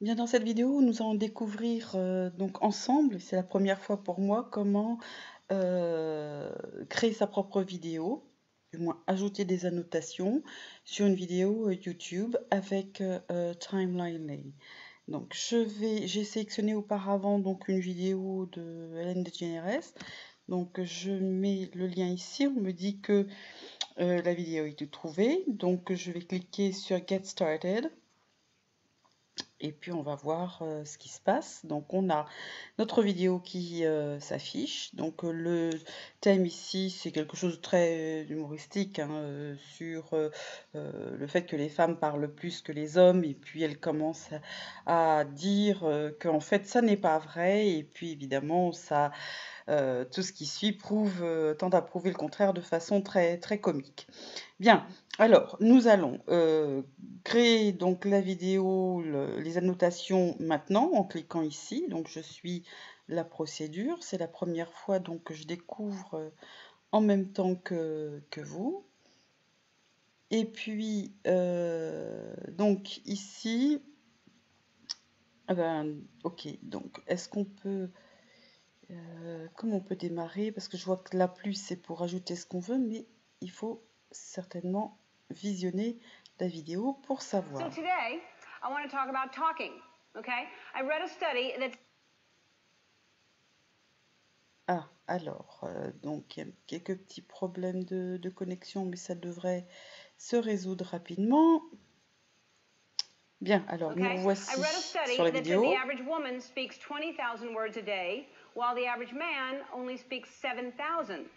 Bien, dans cette vidéo, nous allons découvrir donc ensemble, c'est la première fois pour moi, comment créer sa propre vidéo, du moins ajouter des annotations sur une vidéo YouTube avec Timelinely. Donc j'ai sélectionné auparavant donc une vidéo de Ellen DeGeneres. Donc je mets le lien ici, on me dit que la vidéo est trouvée. Donc je vais cliquer sur Get Started. Et puis on va voir ce qui se passe. Donc on a notre vidéo qui s'affiche. Donc le thème ici, c'est quelque chose de très humoristique hein, sur le fait que les femmes parlent plus que les hommes. Et puis elle commence à dire qu'en fait ça n'est pas vrai. Et puis évidemment ça tout ce qui suit tend à prouver le contraire de façon très, très comique. Bien, alors nous allons créer donc la vidéo, les annotations maintenant en cliquant ici. Donc je suis la procédure. C'est la première fois donc que je découvre en même temps que vous. Et puis donc ici, ok, donc est-ce qu'on peut comment on peut démarrer? Parce que je vois que la plus, c'est pour ajouter ce qu'on veut, mais il faut certainement visionner la vidéo pour savoir. So today, I want to talk about talking, okay? I read a study that... Ah, alors, donc il y a quelques petits problèmes de connexion, mais ça devrait se résoudre rapidement. Bien, alors nous voici I read a study sur la that said vidéo. the average woman speaks 20,000 words a day, while the average man only speaks 7,000.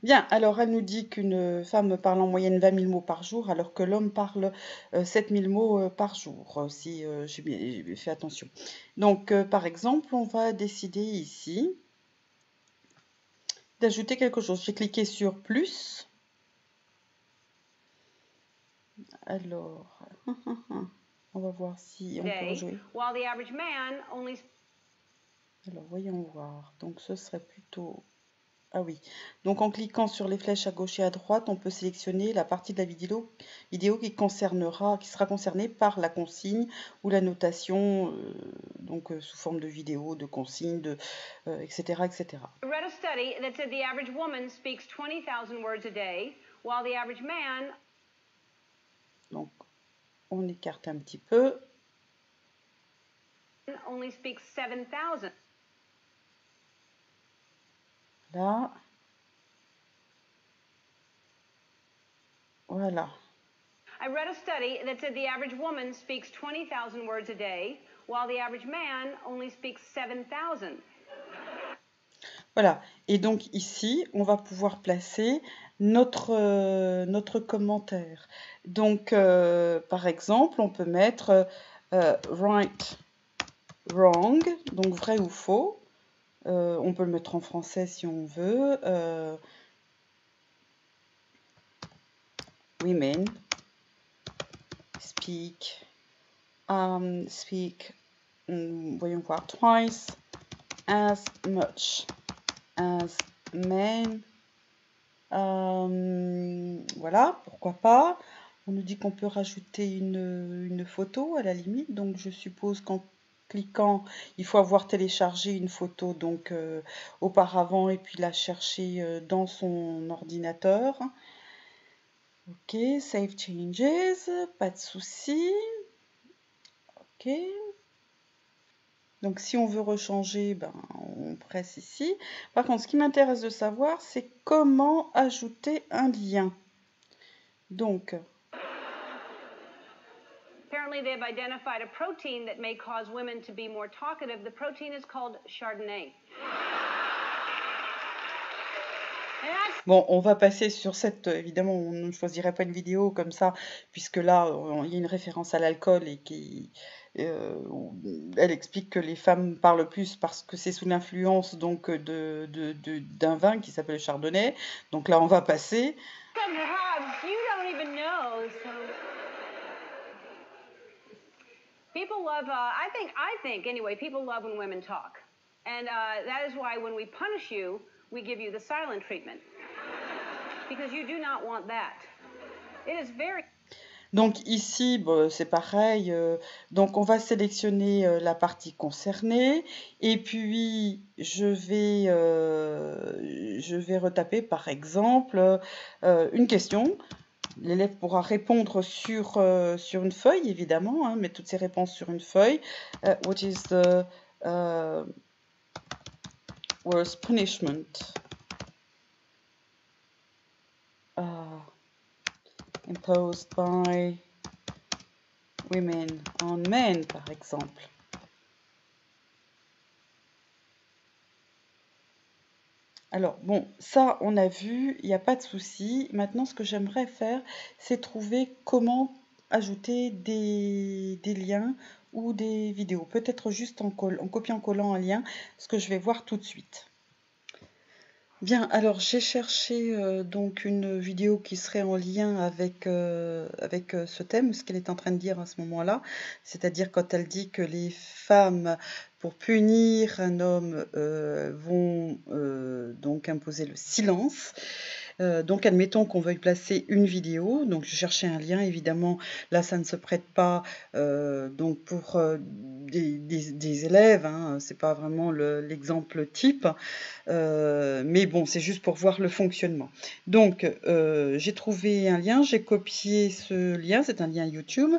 Bien, alors elle nous dit qu'une femme parle en moyenne 20 000 mots par jour, alors que l'homme parle 7 000 mots par jour, si j'ai fait attention. Donc, par exemple, on va décider ici d'ajouter quelque chose. J'ai cliqué sur plus. Alors, on va voir si on peut rejouer. While the average man only... Alors, voyons voir. Donc, ce serait plutôt... Ah oui. Donc, en cliquant sur les flèches à gauche et à droite, on peut sélectionner la partie de la vidéo qui sera concernée par la consigne ou la notation, donc sous forme de vidéo, de consigne, etc., etc. I read a study that said the average woman speaks 20,000 words a day, while the average man... Donc, on écarte un petit peu. only speaks 7,000. Là. Voilà. I read a study that said the average woman speaks 20,000 words a day, while the average man only speaks 7,000. Voilà. Et donc ici, on va pouvoir placer notre commentaire. Donc, par exemple, on peut mettre right, wrong, donc vrai ou faux. On peut le mettre en français si on veut. Women speak, voyons voir, twice as much as men. Voilà, pourquoi pas. On nous dit qu'on peut rajouter une photo à la limite, donc je suppose qu'en cliquant, il faut avoir téléchargé une photo donc auparavant et puis la chercher dans son ordinateur. Ok, save changes, pas de souci. Ok. Donc si on veut rechanger, on presse ici. Par contre, ce qui m'intéresse de savoir, c'est comment ajouter un lien. Donc, apparently they've identified a protein that may cause women to be more talkative. The protein is called Chardonnay. Bon, on va passer sur cette... Évidemment, on ne choisirait pas une vidéo comme ça, puisque là, il y a une référence à l'alcool et elle explique que les femmes parlent plus parce que c'est sous l'influence donc d'un vin qui s'appelle le chardonnay. Donc là, on va passer. You don't even know. So. People love, I think anyway, people love when women talk. And that is why when we punish you, we give you the silent treatment. Because you do not want that. It is very... Donc ici, bon, c'est pareil. Donc on va sélectionner la partie concernée et puis je vais retaper par exemple une question. L'élève pourra répondre sur une feuille, évidemment, hein, mettre toutes ses réponses sur une feuille. What is the worst punishment imposed by women on men, par exemple. Alors, bon, ça, on a vu, il n'y a pas de souci. Maintenant, ce que j'aimerais faire, c'est trouver comment ajouter des liens ou des vidéos. Peut-être juste en copiant-collant un lien, ce que je vais voir tout de suite. Bien, alors j'ai cherché donc une vidéo qui serait en lien avec ce thème, ce qu'elle est en train de dire à ce moment-là, c'est-à-dire quand elle dit que les femmes, pour punir un homme, vont donc imposer le silence. Donc admettons qu'on veuille placer une vidéo, donc je cherchais un lien, évidemment là ça ne se prête pas donc pour des élèves, hein, c'est pas vraiment l'exemple type. Mais bon, c'est juste pour voir le fonctionnement. Donc, j'ai trouvé un lien, j'ai copié ce lien, c'est un lien YouTube.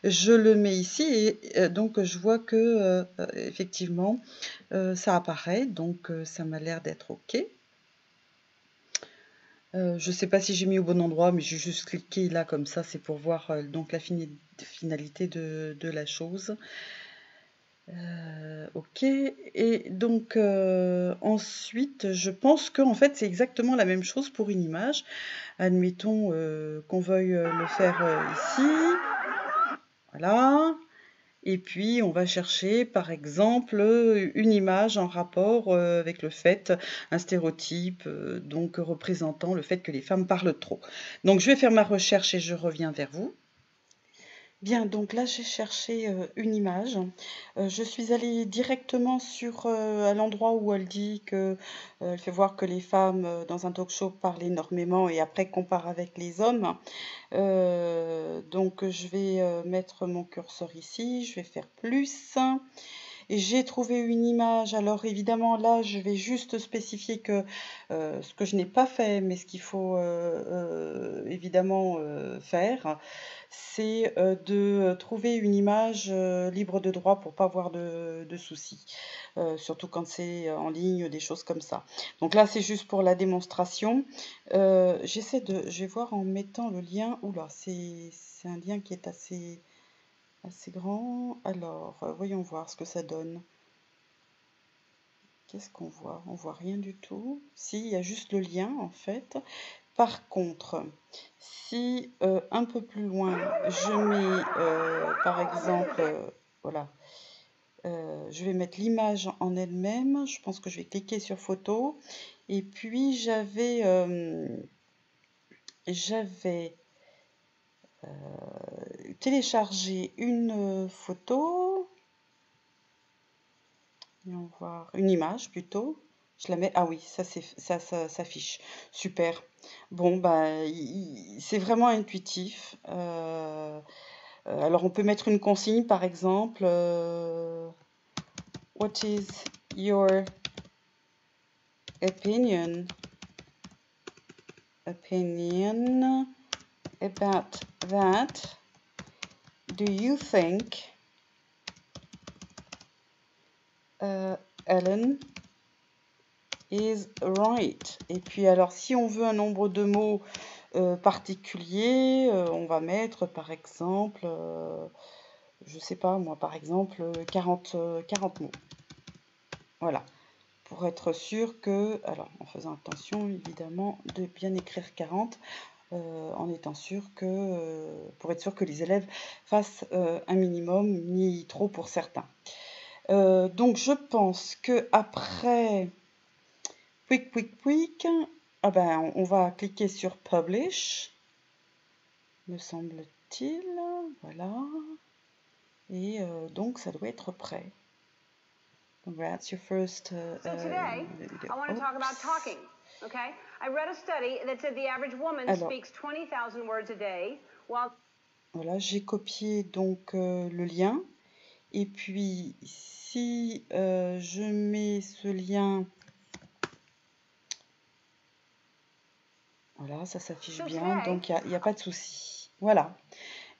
Je le mets ici et donc je vois que effectivement ça apparaît, donc ça m'a l'air d'être OK. Je ne sais pas si j'ai mis au bon endroit, mais j'ai juste cliqué là comme ça, c'est pour voir donc la finalité de la chose. OK, et donc ensuite, je pense qu'en fait, c'est exactement la même chose pour une image. Admettons qu'on veuille le faire ici. Voilà. Et puis, on va chercher, par exemple, une image en rapport avec le fait, un stéréotype, donc représentant le fait que les femmes parlent trop. Donc, je vais faire ma recherche et je reviens vers vous. Bien, donc là, j'ai cherché une image. Je suis allée directement à l'endroit où elle dit que elle fait voir que les femmes dans un talk show parlent énormément et après compare avec les hommes. Donc je vais mettre mon curseur ici, je vais faire plus. Et j'ai trouvé une image. Alors évidemment, là, je vais juste spécifier que ce que je n'ai pas fait, mais ce qu'il faut évidemment faire, c'est de trouver une image libre de droit pour pas avoir de soucis, surtout quand c'est en ligne, des choses comme ça. Donc là, c'est juste pour la démonstration. Je vais voir en mettant le lien. Oula, c'est un lien qui est assez grand. Alors, voyons voir ce que ça donne. Qu'est-ce qu'on voit? On voit rien du tout. Si, il y a juste le lien en fait. Par contre, si un peu plus loin, je mets par exemple, voilà, je vais mettre l'image en elle-même. Je pense que je vais cliquer sur photo. Et puis j'avais téléchargé une photo. Voyons voir, une image plutôt. Je la mets. Ah oui, ça s'affiche. Super. Bon, bah, c'est vraiment intuitif. Alors, on peut mettre une consigne, par exemple. What is your opinion about that? Do you think Ellen is right? Et puis alors, si on veut un nombre de mots particulier, on va mettre par exemple, je sais pas moi, par exemple 40 mots. Voilà, pour être sûr que, alors en faisant attention évidemment de bien écrire 40, en étant sûr que, pour être sûr que les élèves fassent un minimum, ni trop pour certains. Donc je pense que après quick, ah ben, on va cliquer sur Publish, me semble-t-il, voilà, et donc ça doit être prêt. Congrats, your first So today, video. I want to talk about talking, okay? I read a study that said the average woman Alors, speaks 20,000 words a day, while Voilà, j'ai copié donc le lien. Et puis, si je mets ce lien, voilà, ça s'affiche So bien, today, donc il y a pas de souci. Voilà.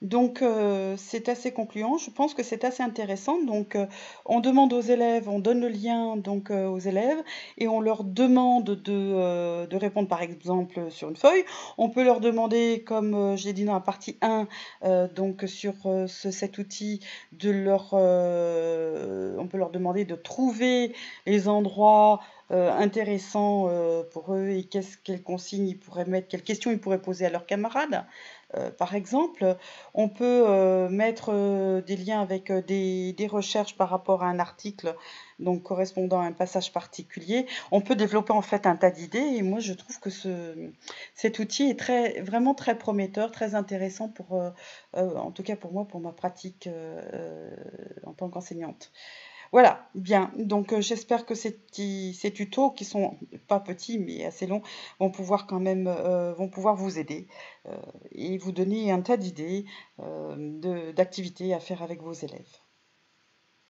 Donc, c'est assez concluant. Je pense que c'est assez intéressant. Donc, on demande aux élèves, on donne le lien donc aux élèves et on leur demande de répondre par exemple sur une feuille. On peut leur demander, comme je l'ai dit dans la partie 1, donc sur cet outil, on peut leur demander de trouver les endroits intéressants pour eux et quelles consignes ils pourraient mettre, quelles questions ils pourraient poser à leurs camarades. Par exemple, on peut mettre des liens avec des recherches par rapport à un article, donc correspondant à un passage particulier. On peut développer en fait un tas d'idées et moi je trouve que cet outil est vraiment très prometteur, très intéressant en tout cas pour moi, pour ma pratique en tant qu'enseignante. Voilà, bien. Donc j'espère que ces tutos, qui sont pas petits mais assez longs, vont pouvoir quand même vont pouvoir vous aider et vous donner un tas d'idées d'activités à faire avec vos élèves.